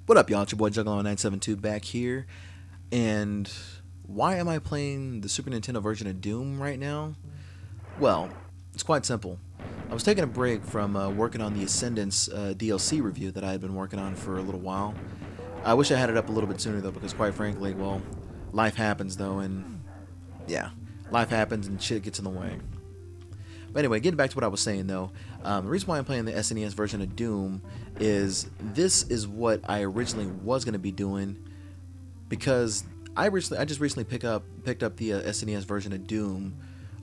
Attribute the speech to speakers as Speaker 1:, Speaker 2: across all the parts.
Speaker 1: What up, y'all? It's your boy Juggalo972 back here. And why am I playing the Super Nintendo version of Doom right now? Well, it's quite simple. I was taking a break from working on the Ascendance DLC review that I had been working on for a little while. I wish I had it up a little bit sooner, though, because quite frankly, well, life happens, though, and yeah, life happens and shit gets in the way. But anyway, getting back to what I was saying though, the reason why I'm playing the SNES version of Doom is this is what I originally was going to be doing, because I just recently picked up the SNES version of Doom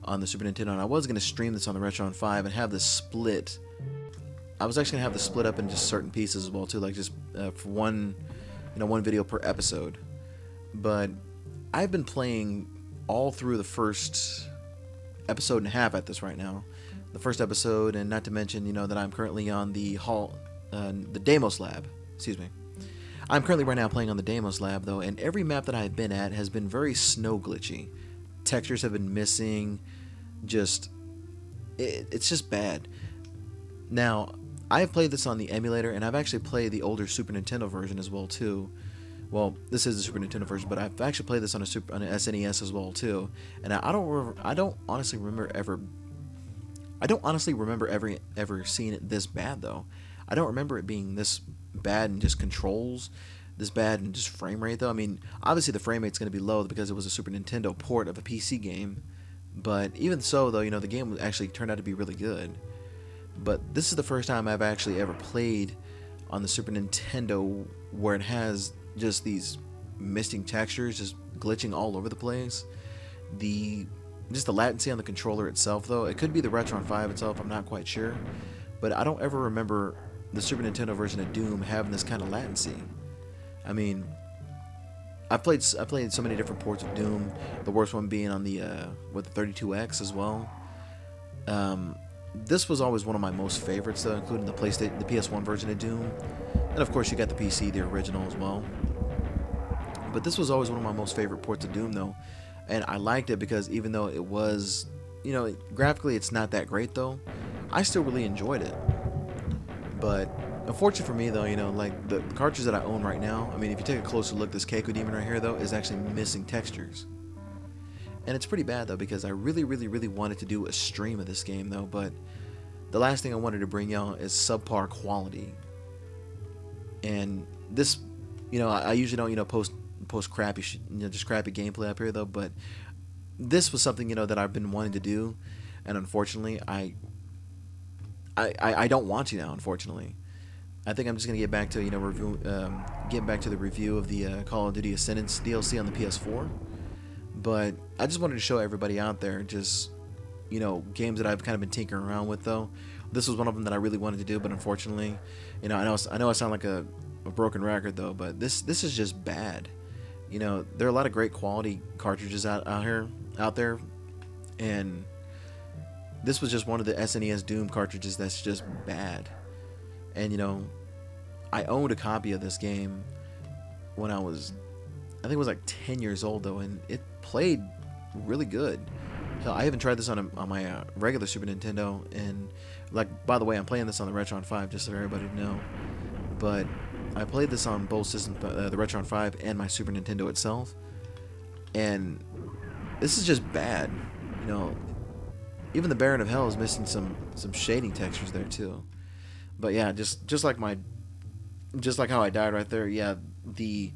Speaker 1: on the Super Nintendo, and I was going to stream this on the Retron 5 and have this split. I was actually going to have this split up in just certain pieces as well too, like just for one video per episode. But I've been playing all through the first episode and a half at this right now, the first episode, and not to mention that I'm currently on the Deimos lab. Excuse me. I'm currently right now playing on the Deimos lab though, and every map that I've been at has been very snow glitchy. Textures have been missing. It's just bad. Now I've played this on the emulator, and I've actually played the older Super Nintendo version as well too. Well, this is the Super Nintendo version, but I've actually played this on an SNES as well too. And I don't honestly remember ever seeing it this bad though. I don't remember it being this bad in just controls, this bad in just frame rate though. I mean, obviously the frame rate's going to be low because it was a Super Nintendo port of a PC game. But even so though, the game actually turned out to be really good. But this is the first time I've actually ever played on the Super Nintendo where it has just these missing textures just glitching all over the place. Just the latency on the controller itself though, it could be the Retron 5 itself, I'm not quite sure, but I don't ever remember the Super Nintendo version of Doom having this kind of latency. I mean, I played so many different ports of Doom, the worst one being on the 32X as well. This was always one of my most favorites though, including the PS1 version of Doom. And of course you got the PC, the original as well. But this was always one of my most favorite ports of Doom though. And I liked it because even though it was, graphically it's not that great though, I still really enjoyed it. But unfortunately for me though, like the cartridge that I own right now, I mean, if you take a closer look, this Keiko Demon right here though is actually missing textures. And it's pretty bad though, because I really wanted to do a stream of this game though, but the last thing I wanted to bring y'all is subpar quality. And this, I usually don't, post crappy, just crappy gameplay up here though, but this was something, that I've been wanting to do, and unfortunately, I don't want to now. Unfortunately, I think I'm just gonna get back to getting back to the review of the Call of Duty Ascendance DLC on the PS4. But I just wanted to show everybody out there just games that I've kind of been tinkering around with though. This was one of them that I really wanted to do, but unfortunately, I know I sound like a broken record though, but this is just bad. There are a lot of great quality cartridges out there, and this was just one of the SNES Doom cartridges that's just bad. And I owned a copy of this game when I think it was like 10 years old though, and it played really good. So I haven't tried this on my regular Super Nintendo, and like, by the way, I'm playing this on the Retron 5 just so everybody know. But I played this on both systems, the Retron 5 and my Super Nintendo itself, and this is just bad. Even the Baron of Hell is missing some shading textures there too. But yeah, just like how I died right there. Yeah, the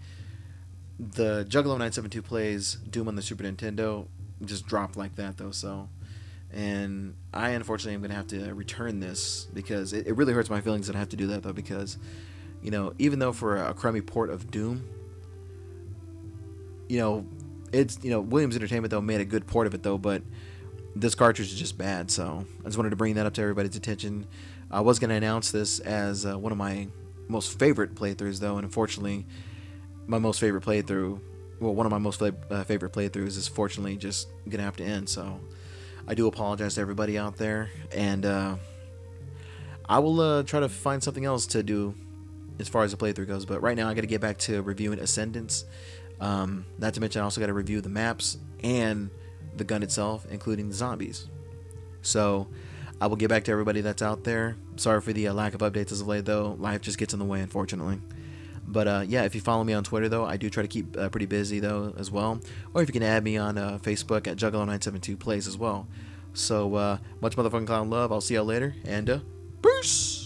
Speaker 1: Juggalo972 plays Doom on the Super Nintendo just dropped like that though. So, and I unfortunately am gonna have to return this because it really hurts my feelings that I have to do that though, because even though for a crummy port of Doom, it's Williams Entertainment though made a good port of it though, but this cartridge is just bad. So I just wanted to bring that up to everybody's attention. I was gonna announce this as one of my most favorite playthroughs though, and unfortunately my most favorite playthrough, one of my most favorite playthroughs is fortunately just gonna have to end. So I do apologize to everybody out there, and I will try to find something else to do as far as the playthrough goes. But right now I got to get back to reviewing Ascendance. Not to mention I also got to review the maps and the gun itself, including the zombies. So I will get back to everybody that's out there. Sorry for the lack of updates as of late though. Life just gets in the way, unfortunately. But yeah, if you follow me on Twitter, though, I do try to keep pretty busy, though, as well. Or if you can add me on Facebook at Juggalo972 Plays as well. So, much motherfucking clown love. I'll see y'all later, and peace!